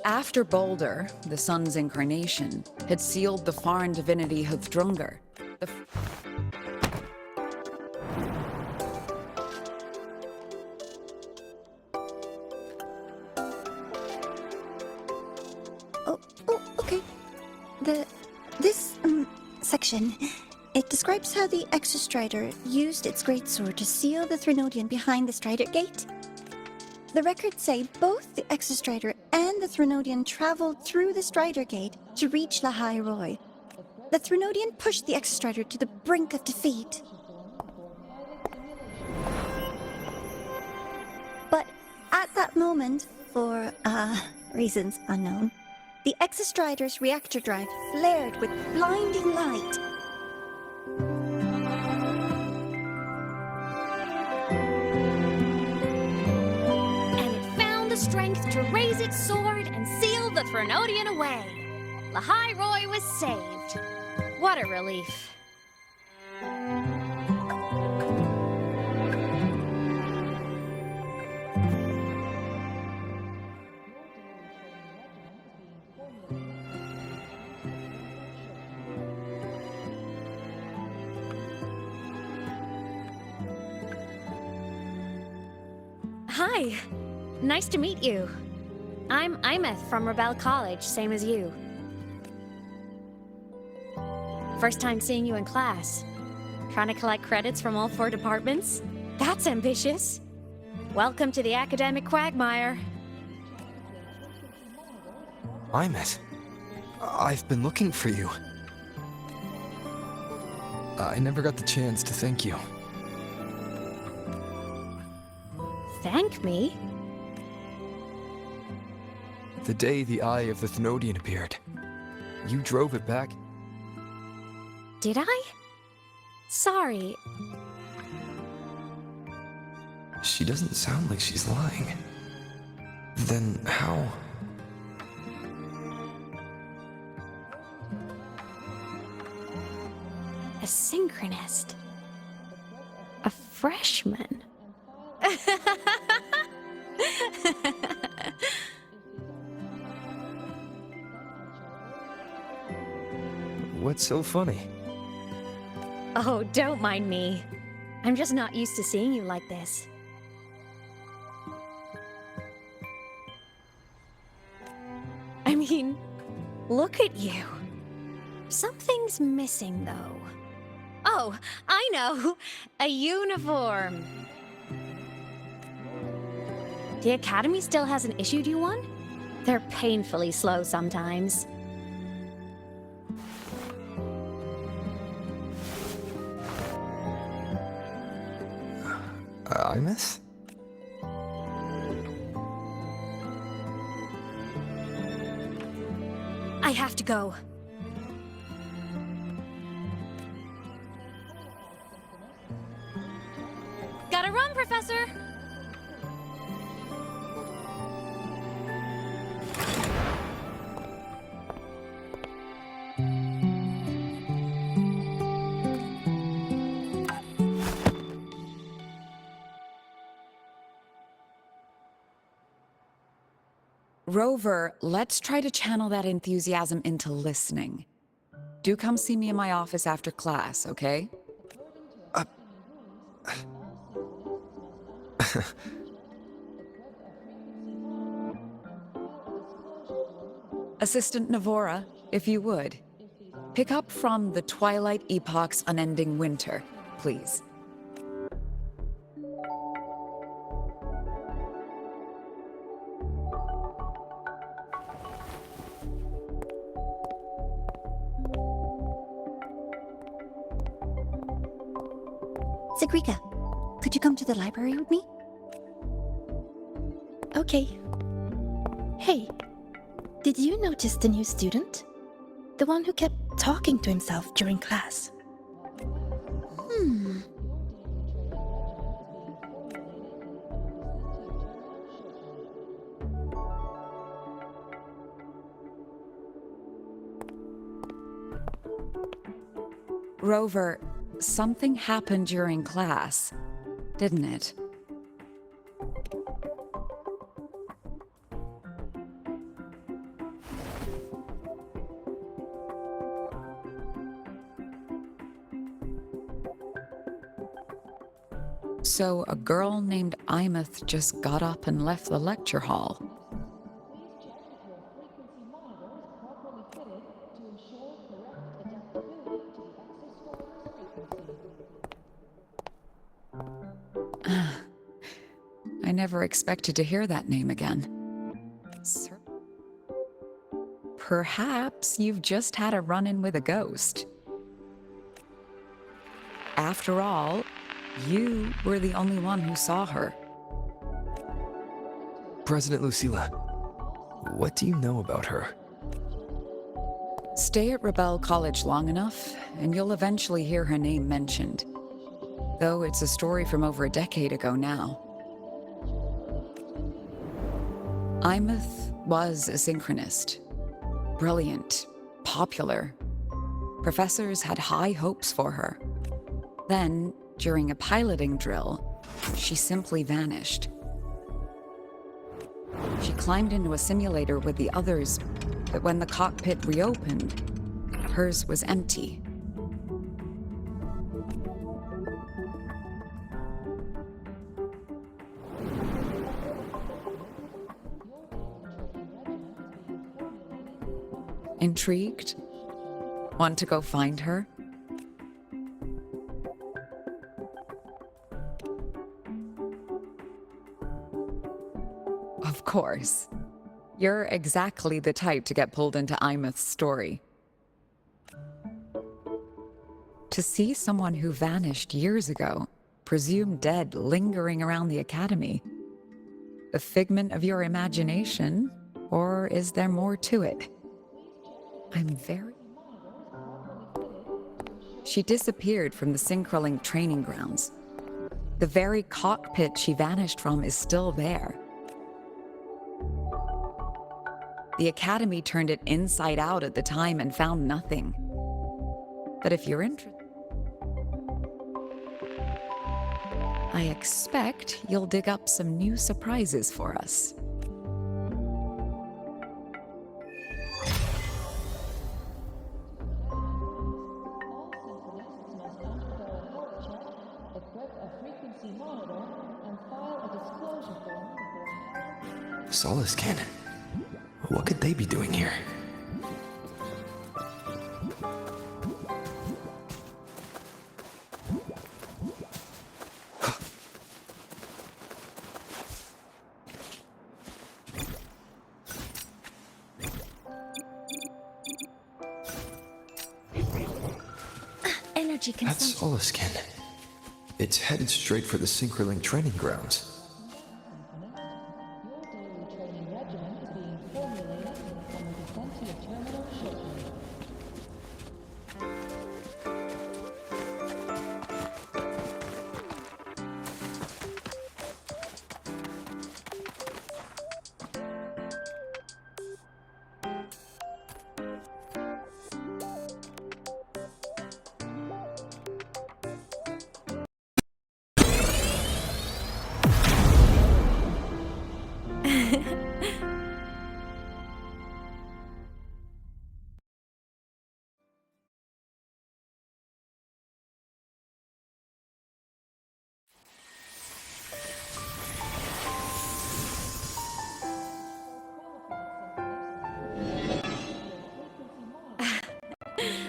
After Balder, the sun's incarnation, had sealed the foreign divinity Huthdrungr, the Okay. This section, it describes how the Exostrider used its greatsword to seal the Threnodian behind the Strider Gate. The records say both the Exostrider and the Threnodian traveled through the Strider Gate to reach Lahai Roy. The Threnodian pushed the Exostrider to the brink of defeat. But at that moment, for reasons unknown, the Exostrider's reactor drive flared with blinding light. And it found the strength to raise its sword and seal the Threnodian away. Lahai Roy was saved. What a relief. Hi. Nice to meet you. I'm Imeth from Rebel College, same as you. First time seeing you in class. Trying to collect credits from all 4 departments? That's ambitious. Welcome to the academic quagmire. Imeth, I've been looking for you. I never got the chance to thank you. Thank me? The day the Eye of the Thenodian appeared, you drove it back. Did I? Sorry. She doesn't sound like she's lying. Then how? A synchronist. A freshman. What's so funny? Oh, don't mind me. I'm just not used to seeing you like this. I mean, look at you. Something's missing, though. Oh, I know! A uniform! The Academy still hasn't issued you one? They're painfully slow sometimes. Imeth? I have to go. Gotta run, Professor! Rover, let's try to channel that enthusiasm into listening. Do come see me in my office after class, okay? Assistant Navora, if you would. Pick up from the Twilight Epoch's Unending Winter, please. Sigrika, could you come to the library with me? Okay. Hey, did you notice the new student? The one who kept talking to himself during class. Rover, something happened during class, didn't it? So a girl named Imeth just got up and left the lecture hall. I never expected to hear that name again. Perhaps you've just had a run-in with a ghost. After all, you were the only one who saw her. President Lucilla, what do you know about her? Stay at Rebel College long enough, and you'll eventually hear her name mentioned. Though it's a story from over a decade ago now. Imeth was a synchronist. Brilliant, popular. Professors had high hopes for her. Then, during a piloting drill, she simply vanished. She climbed into a simulator with the others, but when the cockpit reopened, hers was empty. Intrigued? Want to go find her? Of course. You're exactly the type to get pulled into Imeth's story. To see someone who vanished years ago, presumed dead, lingering around the academy. A figment of your imagination, or is there more to it? She disappeared from the Synchrolink training grounds. The very cockpit she vanished from is still there. The Academy turned it inside out at the time and found nothing. But if you're interested, I expect you'll dig up some new surprises for us. Solaskin? What could they be doing here? Energy That's consumption. Solaskin. It's headed straight for the Synchrolink training grounds.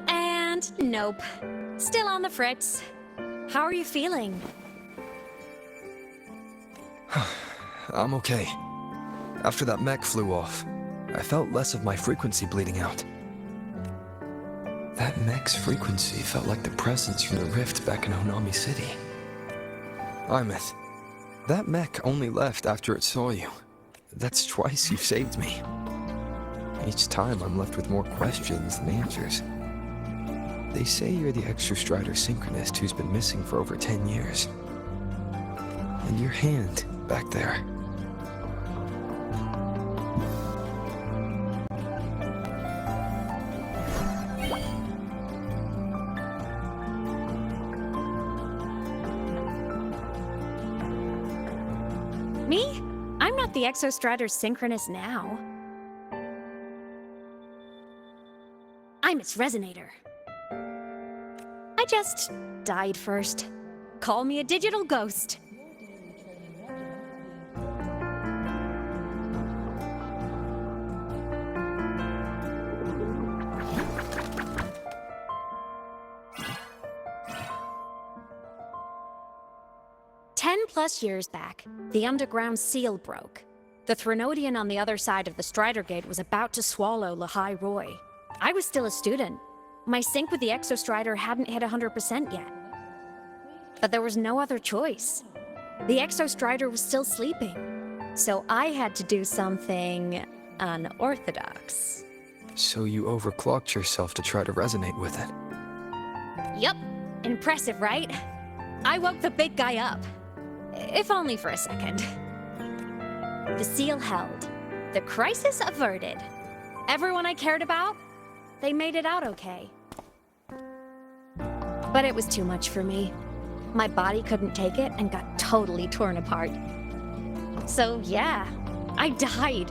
And nope. Still on the fritz. How are you feeling? I'm okay. After that mech flew off, I felt less of my frequency bleeding out. That mech's frequency felt like the presence from the rift back in Honami City. Imeth, that mech only left after it saw you. That's twice you've saved me. Each time I'm left with more questions than answers. They say you're the Extrastrider synchronist who's been missing for over 10 years. And your hand back there. Me? I'm not the Exostrider synchronist now. I'm its resonator. I just died first. Call me a digital ghost. 10+ years back, the underground seal broke. The Threnodian on the other side of the Strider Gate was about to swallow Lahai Roy. I was still a student. My sync with the Exostrider hadn't hit 100% yet. But there was no other choice. The Exostrider was still sleeping. So I had to do something unorthodox. So you overclocked yourself to try to resonate with it. Yup. Impressive, right? I woke the big guy up. If only for a second. The seal held. The crisis averted. Everyone I cared about, they made it out okay. But it was too much for me. My body couldn't take it and got totally torn apart. So yeah, I died.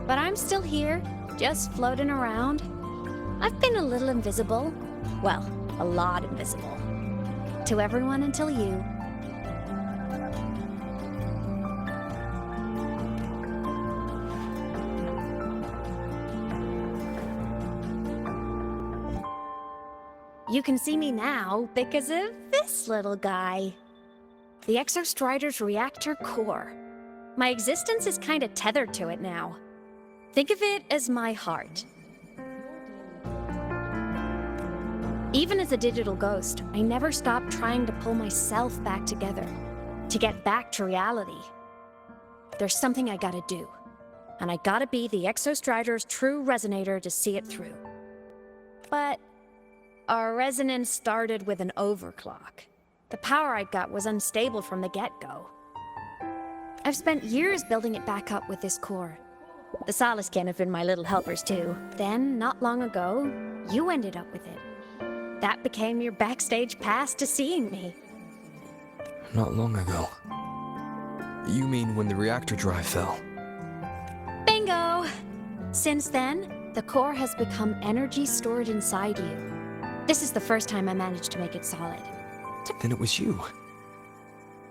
But I'm still here, just floating around. I've been a little invisible. Well, a lot invisible. To everyone until you. You can see me now because of this little guy. The Exostrider's reactor core. My existence is kinda tethered to it now. Think of it as my heart. Even as a digital ghost, I never stopped trying to pull myself back together, to get back to reality. There's something I gotta do, and I gotta be the Exostrider's true resonator to see it through. But our resonance started with an overclock. The power I got was unstable from the get-go. I've spent years building it back up with this core. The Solace can have been my little helpers too. Then, not long ago, you ended up with it. That became your backstage pass to seeing me. Not long ago. You mean when the reactor drive fell? Bingo! Since then, the core has become energy stored inside you. This is the first time I managed to make it solid. Then it was you.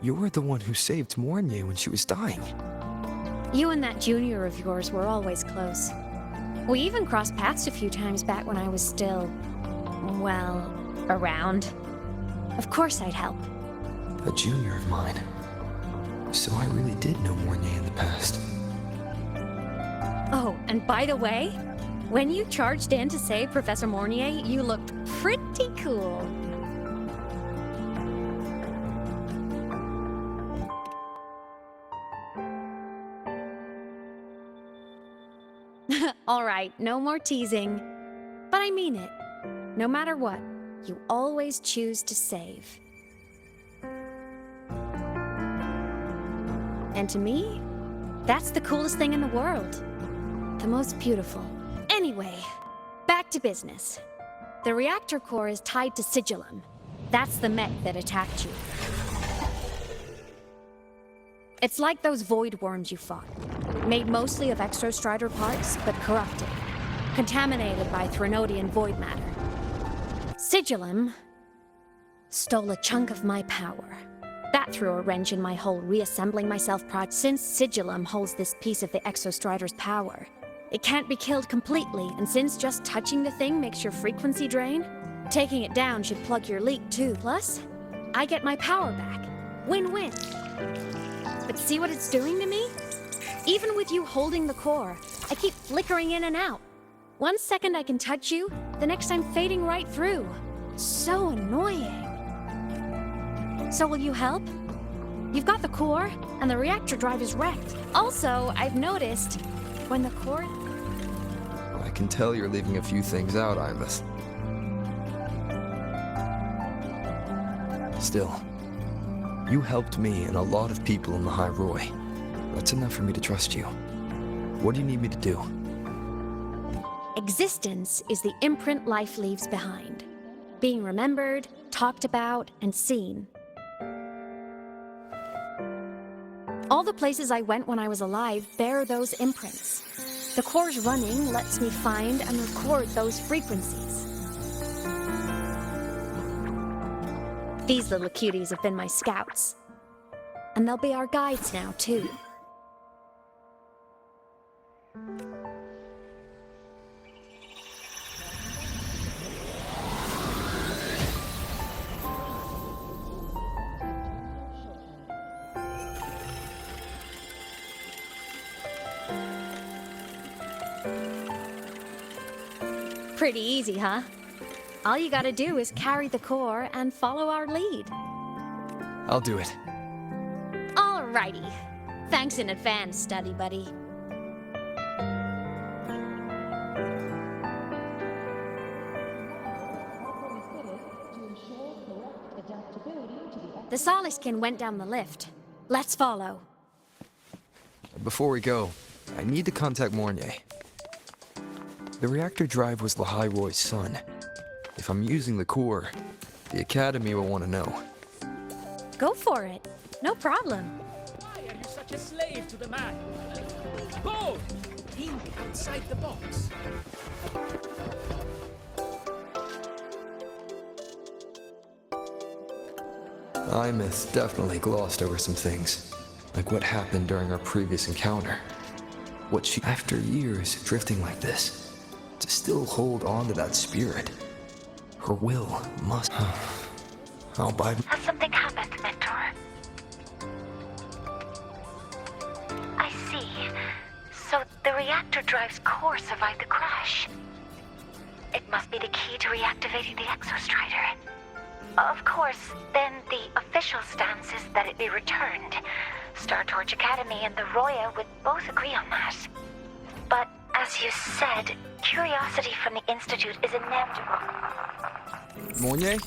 You were the one who saved Mornier when she was dying. You and that junior of yours were always close. We even crossed paths a few times back when I was still, well, around. Of course I'd help. A junior of mine. So I really did know Mornier in the past. Oh, and by the way, when you charged in to save Professor Mornier, you looked pretty cool. All right, no more teasing. But I mean it. No matter what, you always choose to save. And to me, that's the coolest thing in the world. The most beautiful. Anyway, back to business. The reactor core is tied to Sigillum. That's the mech that attacked you. It's like those void worms you fought. Made mostly of Exostrider parts, but corrupted. Contaminated by Threnodian void matter. Sigillum stole a chunk of my power. That threw a wrench in my whole reassembling myself project. Since Sigillum holds this piece of the Exostrider's power, it can't be killed completely, and since just touching the thing makes your frequency drain, taking it down should plug your leak too. Plus, I get my power back. Win-win. But see what it's doing to me? Even with you holding the core, I keep flickering in and out. One second I can touch you, the next I'm fading right through. So annoying. So will you help? You've got the core, and the reactor drive is wrecked. Also, I've noticed when the core... I can tell you're leaving a few things out, Ibis. Still, you helped me and a lot of people in the High Roy. That's enough for me to trust you. What do you need me to do? Existence is the imprint life leaves behind. Being remembered, talked about, and seen. All the places I went when I was alive bear those imprints. The core's running lets me find and record those frequencies. These little cuties have been my scouts. And they'll be our guides now, too. Pretty easy, huh? All you gotta do is carry the core and follow our lead. I'll do it. Alrighty. Thanks in advance, study buddy. The Soliskin went down the lift. Let's follow. Before we go, I need to contact Mornier. The reactor drive was Lahai-Roy's son. If I'm using the core, the Academy will want to know. Go for it. No problem. Why are you such a slave to the man? Bold! Think outside the box. Imeth definitely glossed over some things, like what happened during our previous encounter. What she, after years drifting like this, to still hold on to that spirit. Her will must... I'll bide... Has something happened, Mentor? I see. So the reactor drive's core survived the crash. It must be the key to reactivating the Exostrider. Of course, then the official stance is that it be returned. Star Torch Academy and the Roya would both agree on that. But, as you said, curiosity from the Institute is inevitable. Mornier?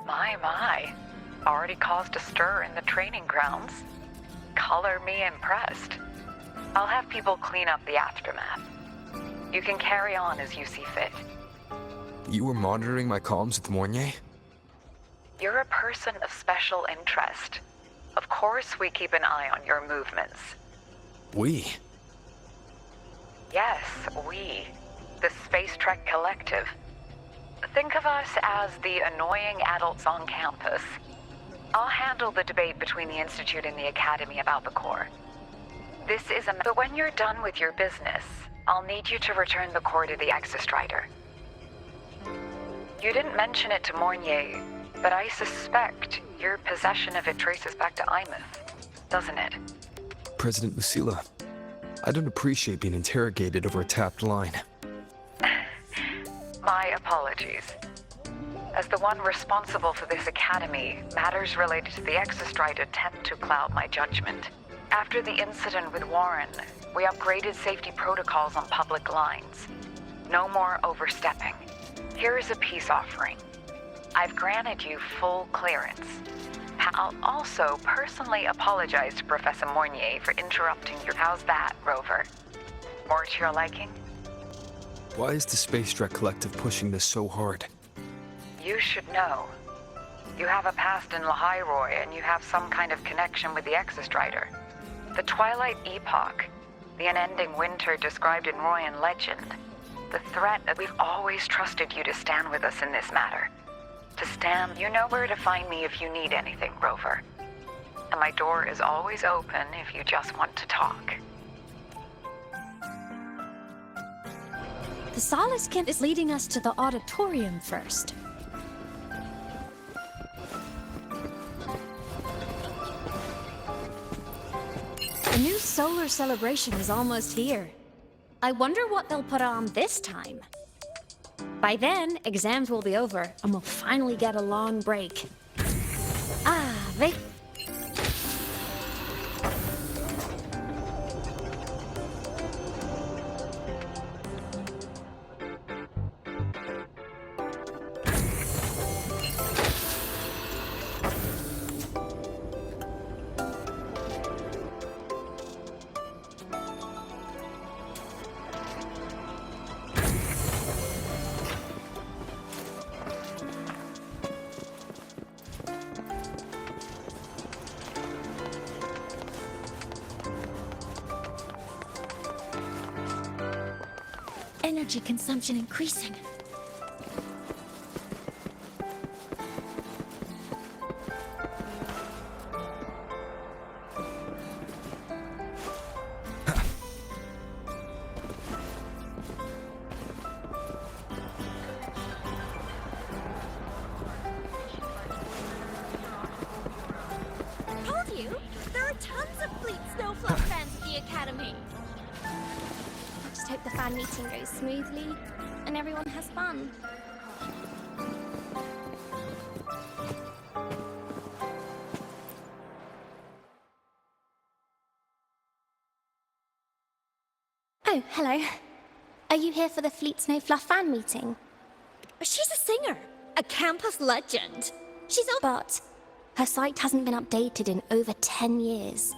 My. Already caused a stir in the training grounds. Color me impressed. I'll have people clean up the aftermath. You can carry on as you see fit. You were monitoring my comms with Mornier? You're a person of special interest. Of course we keep an eye on your movements. We? Yes, we. The Space Trek Collective. Think of us as the annoying adults on campus. I'll handle the debate between the Institute and the Academy about the core. This is a... But when you're done with your business, I'll need you to return the core to the Exostrider. You didn't mention it to Mornier, but I suspect your possession of it traces back to Imeth, doesn't it? President Lucilla, I don't appreciate being interrogated over a tapped line. My apologies. As the one responsible for this academy, matters related to the Exostrider tend to cloud my judgment. After the incident with Warren, we upgraded safety protocols on public lines. No more overstepping. Here is a peace offering. I've granted you full clearance. I'll also personally apologize to Professor Mornier for interrupting your... How's that, Rover? More to your liking? Why is the Space Trek Collective pushing this so hard? You should know. You have a past in Lahai-Roy, and you have some kind of connection with the Exostrider. The Twilight Epoch, the unending winter described in Royan legend. The threat that we've always trusted you to stand with us in this matter. To stand, you know where to find me if you need anything, Rover. And my door is always open if you just want to talk. The Soliskin is leading us to the auditorium first. The new solar celebration is almost here. I wonder what they'll put on this time. By then, exams will be over, and we'll finally get a long break. They... Energy consumption increasing. Told you, there are tons of fleet snowflake fans at the Academy. Looks just hope the fan meeting goes smoothly and everyone has fun. Oh, hello. Are you here for the Fleet Snow Fluff fan meeting? She's a singer, a campus legend. She's on. But her site hasn't been updated in over 10 years.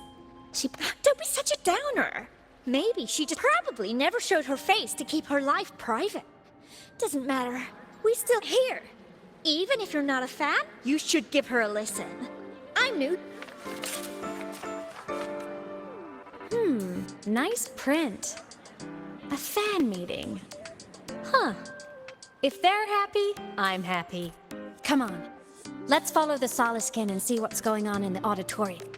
Don't be such a downer. Maybe she just probably never showed her face to keep her life private. Doesn't matter. We still here. Even if you're not a fan, you should give her a listen. I'm new. Nice print. A fan meeting. Huh. If they're happy, I'm happy. Come on. Let's follow the Soliskin and see what's going on in the auditorium.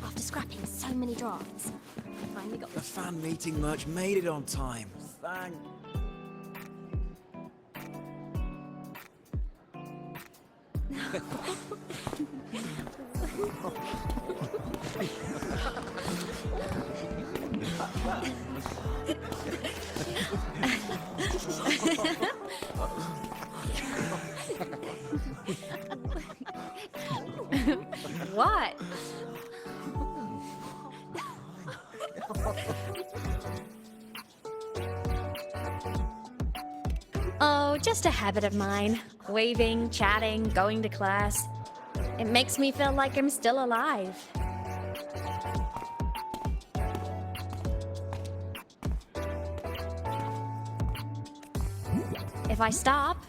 After scrapping so many drafts, I finally got The fan meeting merch made it on time. Thank... What? Oh, just a habit of mine. Waving, chatting, going to class. It makes me feel like I'm still alive. If I stop,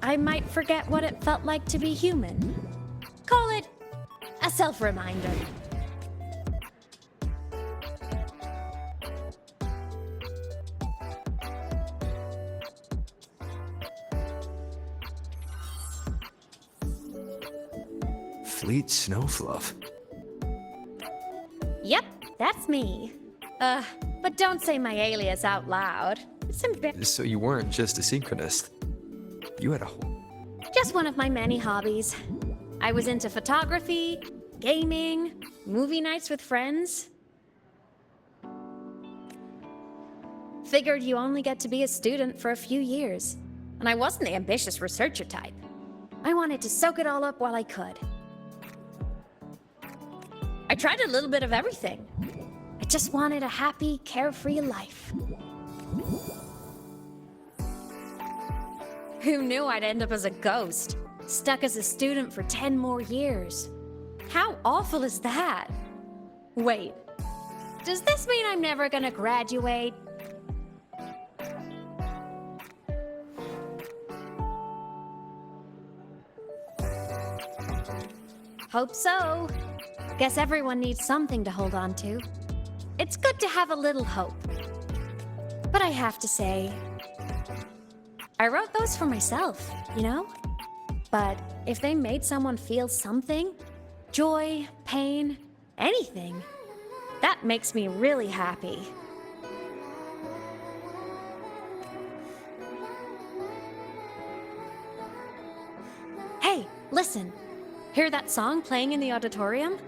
I might forget what it felt like to be human. Call it a self-reminder. Fleet Snowfluff. Yep, that's me. But don't say my alias out loud. It's So you weren't just a synchronist. You had a whole... just one of my many hobbies. I was into photography, gaming, movie nights with friends. Figured you only get to be a student for a few years. And I wasn't the ambitious researcher type. I wanted to soak it all up while I could. I tried a little bit of everything. I just wanted a happy, carefree life. Who knew I'd end up as a ghost, stuck as a student for 10 more years? How awful is that? Wait, does this mean I'm never gonna graduate? Hope so. Guess everyone needs something to hold on to. It's good to have a little hope. But I have to say, I wrote those for myself, you know? But if they made someone feel something, joy, pain, anything, that makes me really happy. Hey, listen. Hear that song playing in the auditorium?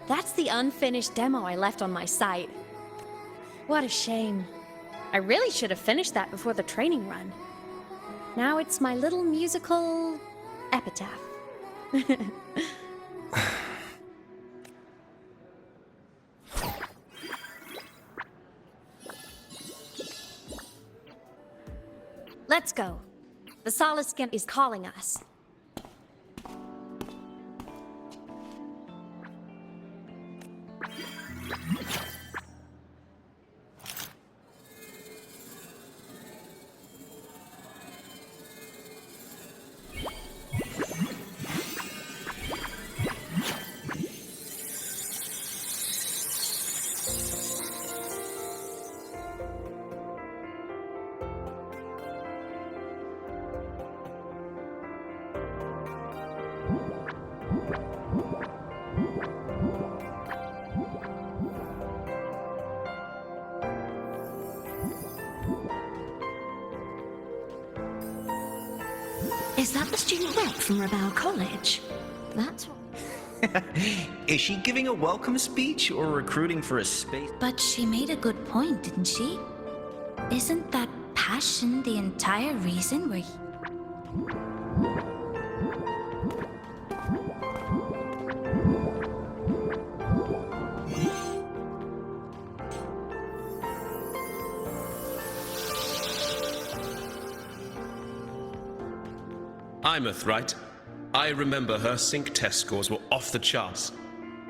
That's the unfinished demo I left on my site. What a shame. I really should have finished that before the training run. Now it's my little musical epitaph. Let's go. The Soliskin is calling us. Is that the student rep from Rebel College? That's what... Is she giving a welcome speech or recruiting for a space? But she made a good point, didn't she? Isn't that passion the entire reason we're... Imeth, right? I remember her sync test scores were off the charts.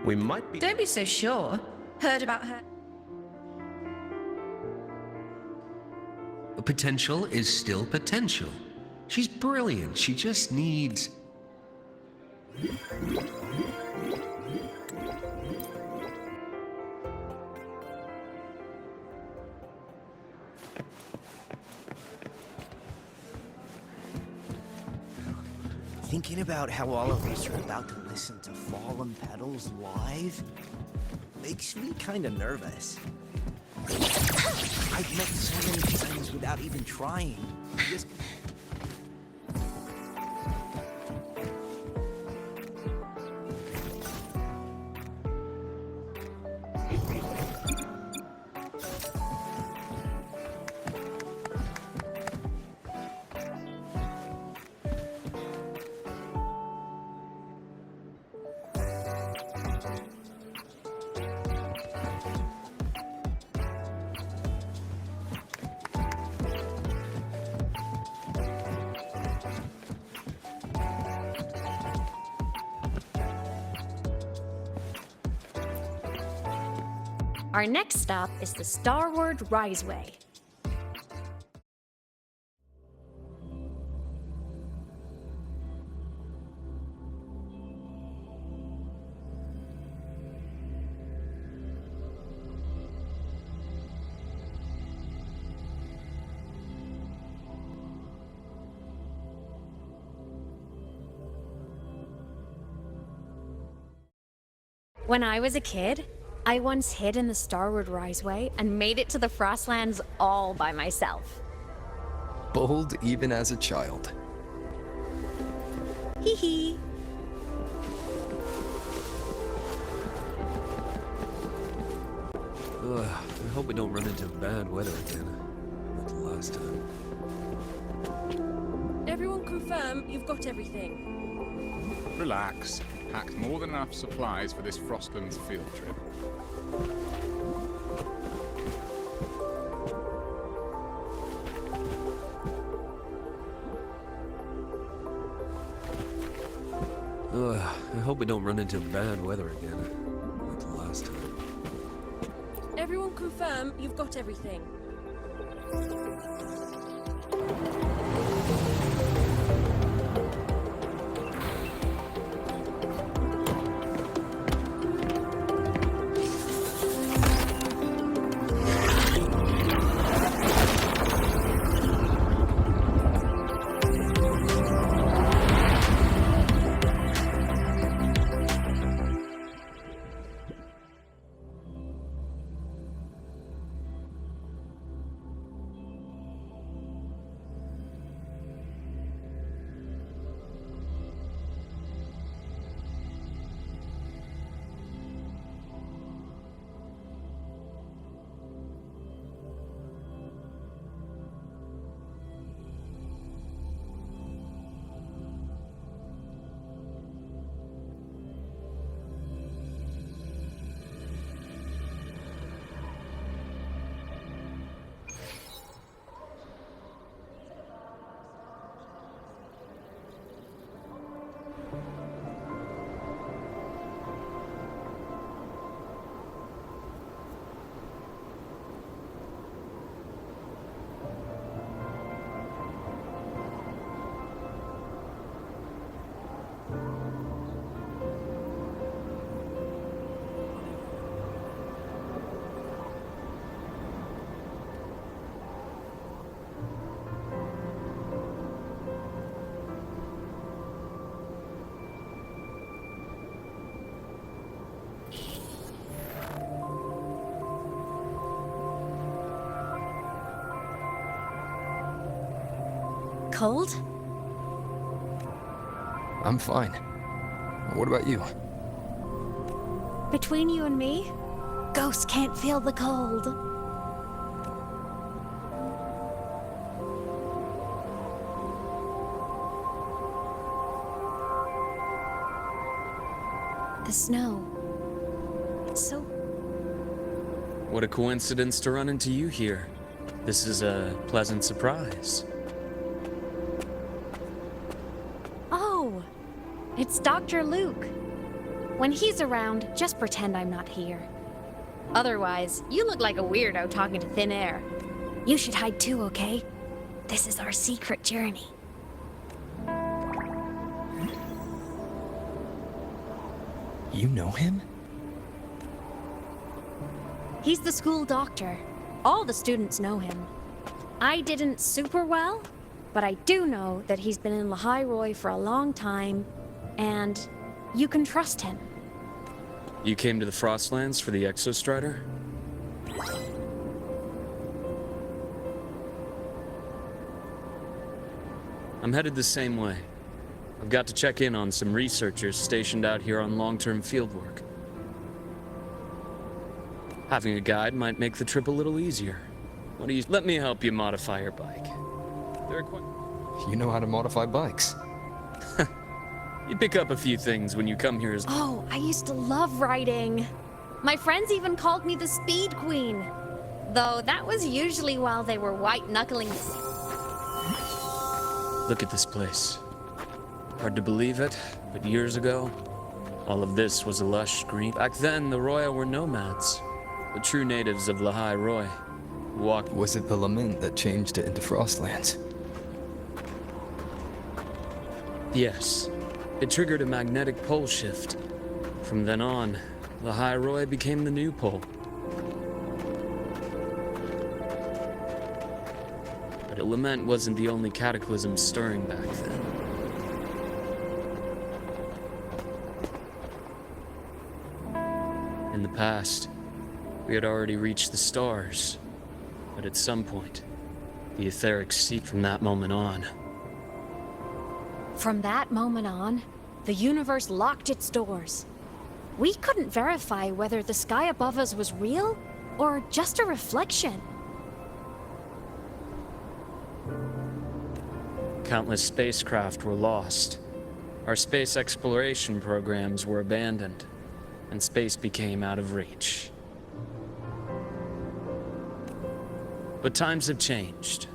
We might be... Don't be so sure. Heard about her. Potential is still potential. She's brilliant. She just needs... Thinking about how all of us are about to listen to Fallen Petals live makes me kind of nervous. I've met so many friends without even trying. Just... Our next stop is the Starward Riseway. When I was a kid, I once hid in the Starward Riseway and made it to the Frostlands all by myself. Bold even as a child. Hee hee. Ugh, I hope we don't run into bad weather again. Like the last time. Everyone confirm you've got everything. Relax. Packed more than enough supplies for this Frostlands field trip. Ugh, I hope we don't run into bad weather again. Like the last time. Everyone confirm you've got everything. Cold? I'm fine. What about you? Between you and me, ghosts can't feel the cold. The snow. It's so... What a coincidence to run into you here. This is a pleasant surprise. Oh, it's Dr. Luke. When he's around, just pretend I'm not here. Otherwise, you look like a weirdo talking to thin air. You should hide too, okay? This is our secret journey. You know him? He's the school doctor. All the students know him. I didn't super well, but I do know that he's been in Lahai for a long time, and you can trust him. You came to the Frostlands for the Exostrider? I'm headed the same way. I've got to check in on some researchers stationed out here on long-term fieldwork. Having a guide might make the trip a little easier. What do you... Let me help you modify your bike. You know how to modify bikes. You pick up a few things when you come here as... Oh, I used to love riding. My friends even called me the Speed Queen. Though that was usually while they were white-knuckling... Look at this place. Hard to believe it, but years ago, all of this was a lush green. Back then, the Roya were nomads, the true natives of Lahai Roi. Was it the lament that changed it into Frostlands? Yes. It triggered a magnetic pole shift. From then on, Lahai Roi became the new pole. But a lament wasn't the only cataclysm stirring back then. In the past, we had already reached the stars. But at some point, the etheric sea from that moment on. From that moment on, the universe locked its doors. We couldn't verify whether the sky above us was real or just a reflection. Countless spacecraft were lost. Our space exploration programs were abandoned, and space became out of reach. But times have changed.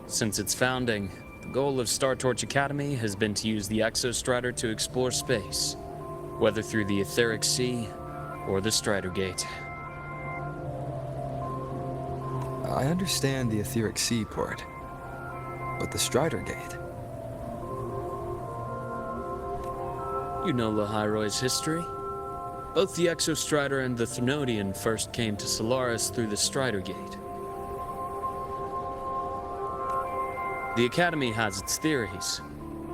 Since its founding, the goal of Star Torch Academy has been to use the Exostrider to explore space, whether through the Etheric Sea or the Strider Gate. I understand the Etheric Sea part, but the Strider Gate? You know Lahai Roi's history. Both the Exostrider and the Thrunodian first came to Solaris through the Strider Gate. The Academy has its theories,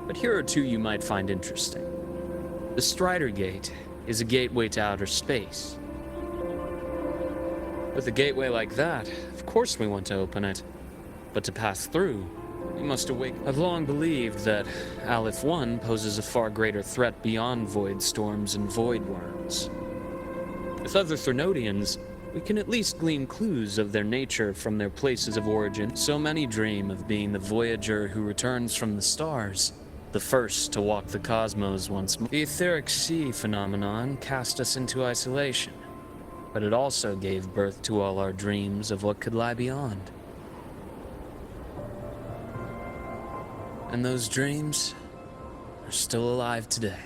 but here are two you might find interesting. The Strider Gate is a gateway to outer space. With a gateway like that, of course we want to open it. But to pass through, we must awake. I've long believed that Aleph 1 poses a far greater threat beyond void storms and void worms. With other Thrunodians, we can at least glean clues of their nature from their places of origin. So many dream of being the voyager who returns from the stars, the first to walk the cosmos once more. The Etheric Sea phenomenon cast us into isolation, but it also gave birth to all our dreams of what could lie beyond. And those dreams are still alive today.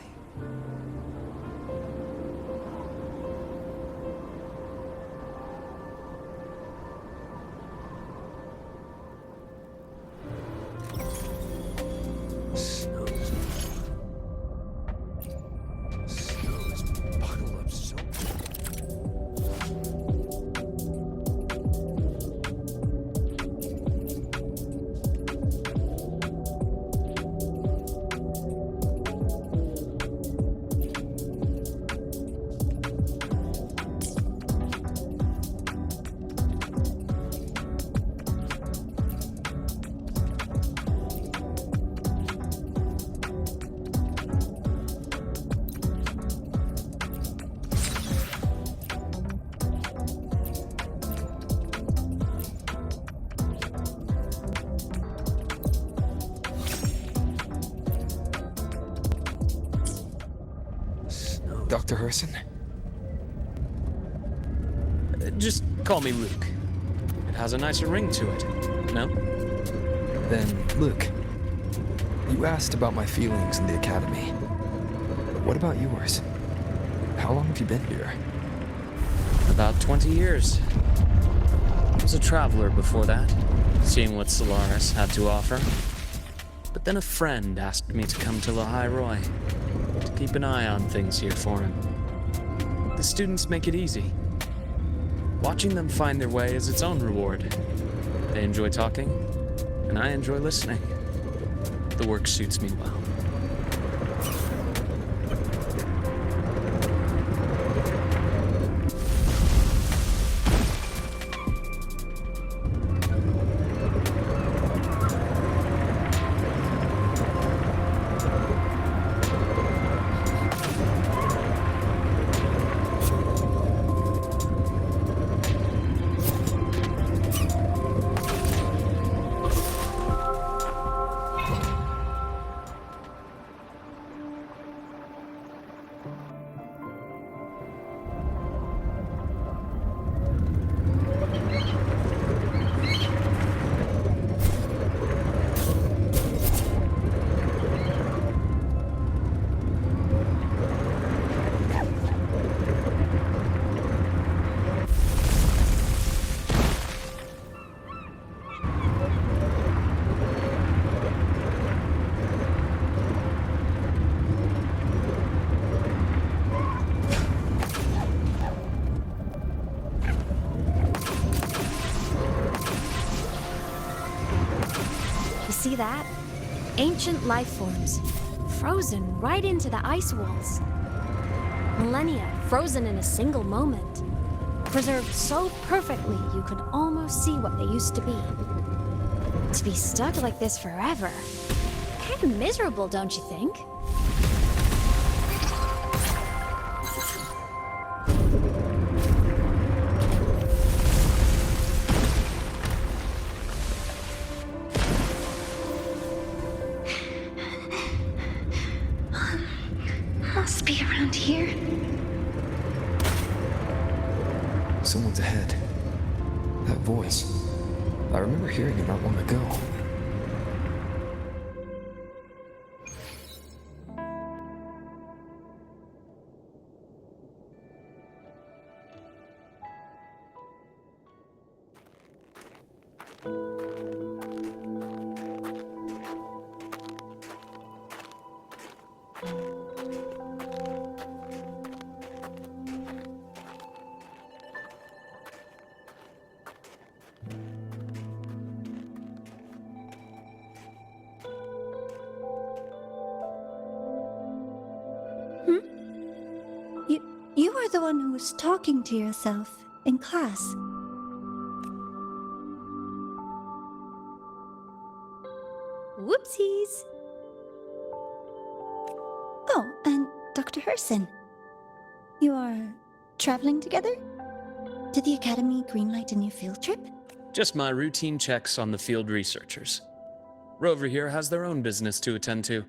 Dr. Herson? Just call me Luke. It has a nicer ring to it, no? Then, Luke, you asked about my feelings in the academy. What about yours? How long have you been here? About 20 years. I was a traveler before that, seeing what Solaris had to offer. But then a friend asked me to come to Lahai Roy, to keep an eye on things here for him. The students make it easy. Watching them find their way is its own reward. They enjoy talking, and I enjoy listening. The work suits me well. See that? Ancient life forms, frozen right into the ice walls. Millennia frozen in a single moment. Preserved so perfectly you could almost see what they used to be. To be stuck like this forever. Kind of miserable, don't you think? Must be around here. Someone's ahead. That voice. I remember hearing it not long ago. You are the one who was talking to yourself in class. Whoopsies. Oh, and Dr. Herson. You are traveling together? Did the Academy greenlight a new field trip? Just my routine checks on the field researchers. Rover here has their own business to attend to,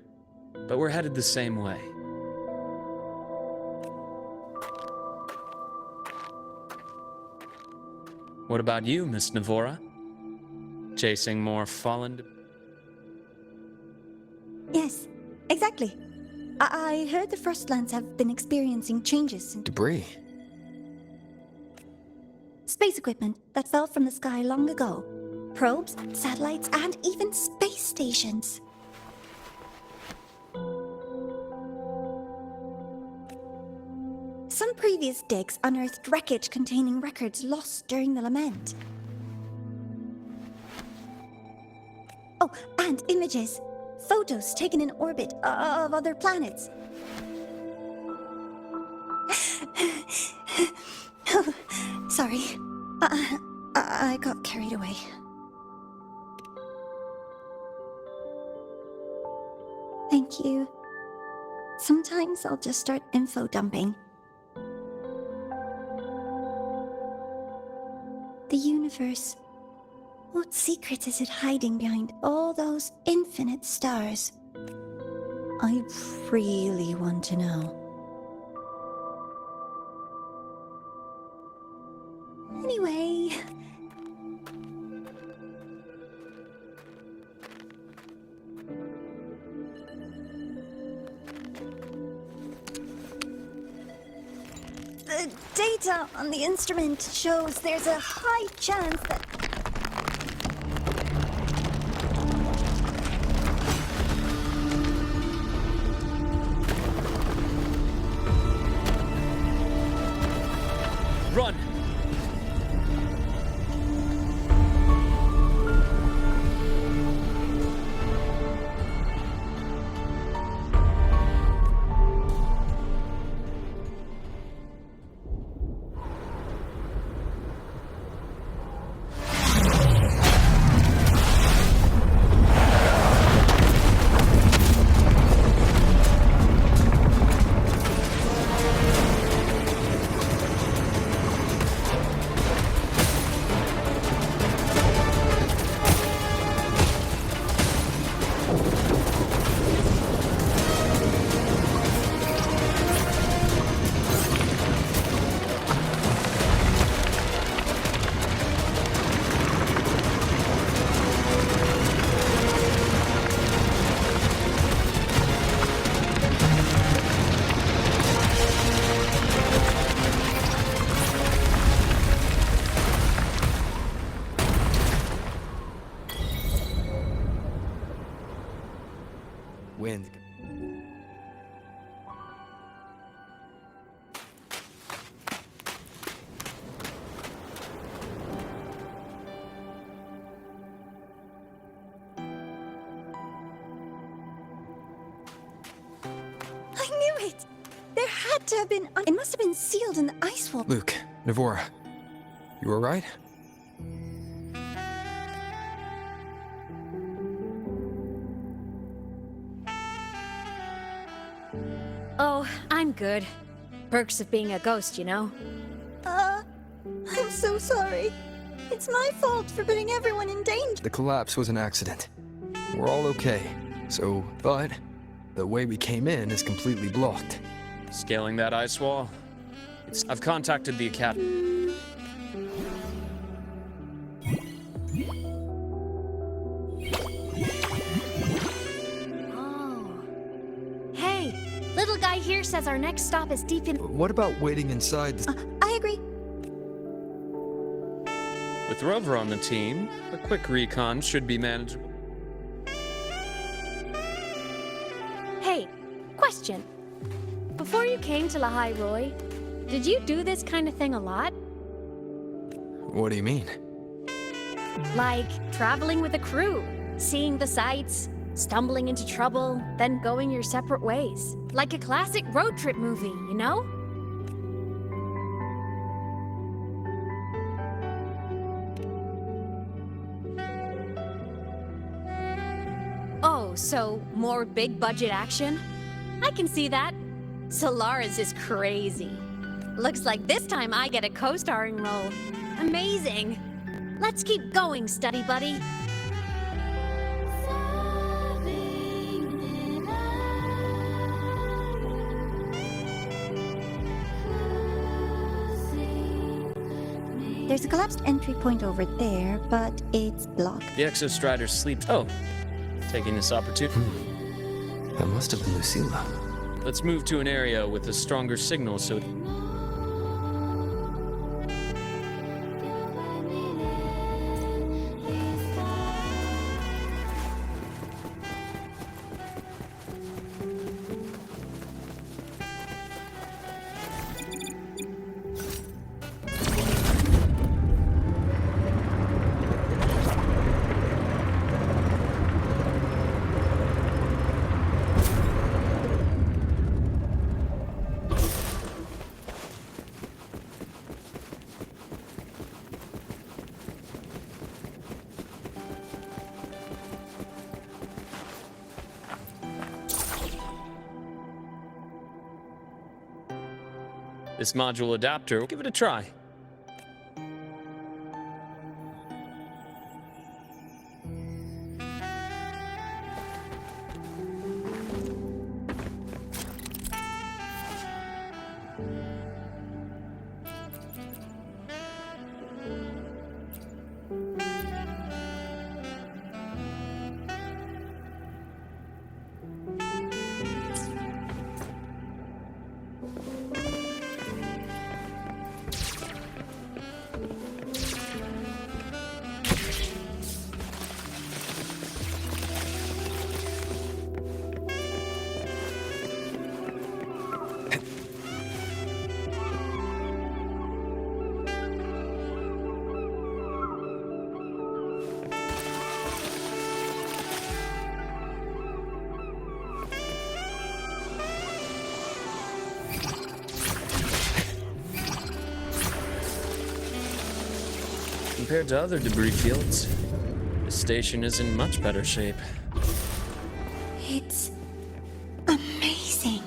but we're headed the same way. What about you, Miss Navora? Chasing more fallen... Yes, exactly. I heard the Frostlands have been experiencing changes in Debris. space equipment that fell from the sky long ago. Probes, satellites, and even space stations. Some previous digs unearthed wreckage containing records lost during the lament. Oh, and images. Photos taken in orbit of other planets. Oh, sorry. I got carried away. Thank you. Sometimes I'll just start info dumping. The universe. What secret is it hiding behind all those infinite stars? I really want to know. The data on the instrument shows there's a high chance that... Run! Wind. I knew it! There had to have been... It must have been sealed in the ice wall. Luke, Navora, you alright? Oh, I'm good. Perks of being a ghost, you know? I'm so sorry. It's my fault for putting everyone in danger. The collapse was an accident. We're all okay. But the way we came in is completely blocked. Scaling that ice wall? I've contacted the Academy. Hey, little guy here says our next stop is deep in... What about waiting inside the... I agree. With Rover on the team, a quick recon should be manageable. Hey, question. Before you came to Lahai Roy, did you do this kind of thing a lot? What do you mean? Like traveling with a crew, seeing the sights, stumbling into trouble, then going your separate ways. Like a classic road trip movie, you know? Oh, so more big budget action? I can see that. Solaris is crazy. Looks like this time I get a co-starring role. Amazing. Let's keep going, study buddy. There's a collapsed entry point over there, but it's blocked. The Exostriders sleep. Oh, taking this opportunity. That must have been Lucilla. Let's move to an area with a stronger signal so... This module adapter, give it a try. compared to other debris fields, the station is in much better shape. It's amazing.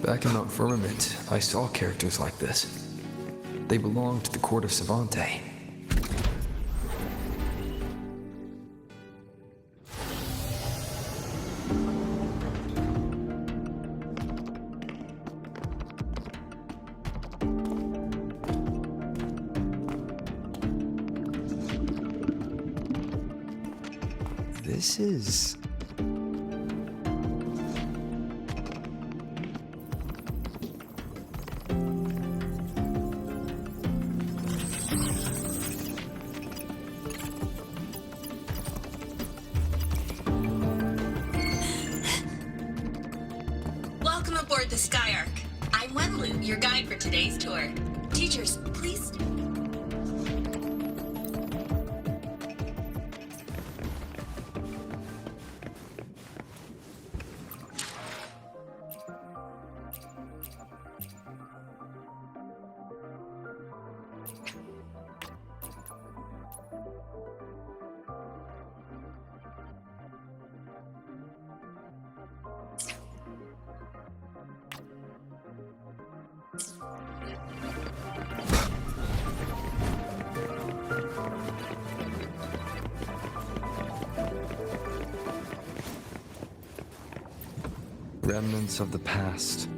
Back in Mount Firmament, I saw characters like this. They belonged to the court of Savante. This is... Welcome aboard the Skyark. I'm Wenlu, your guide for today's tour. Teachers, please. Remnants of the past.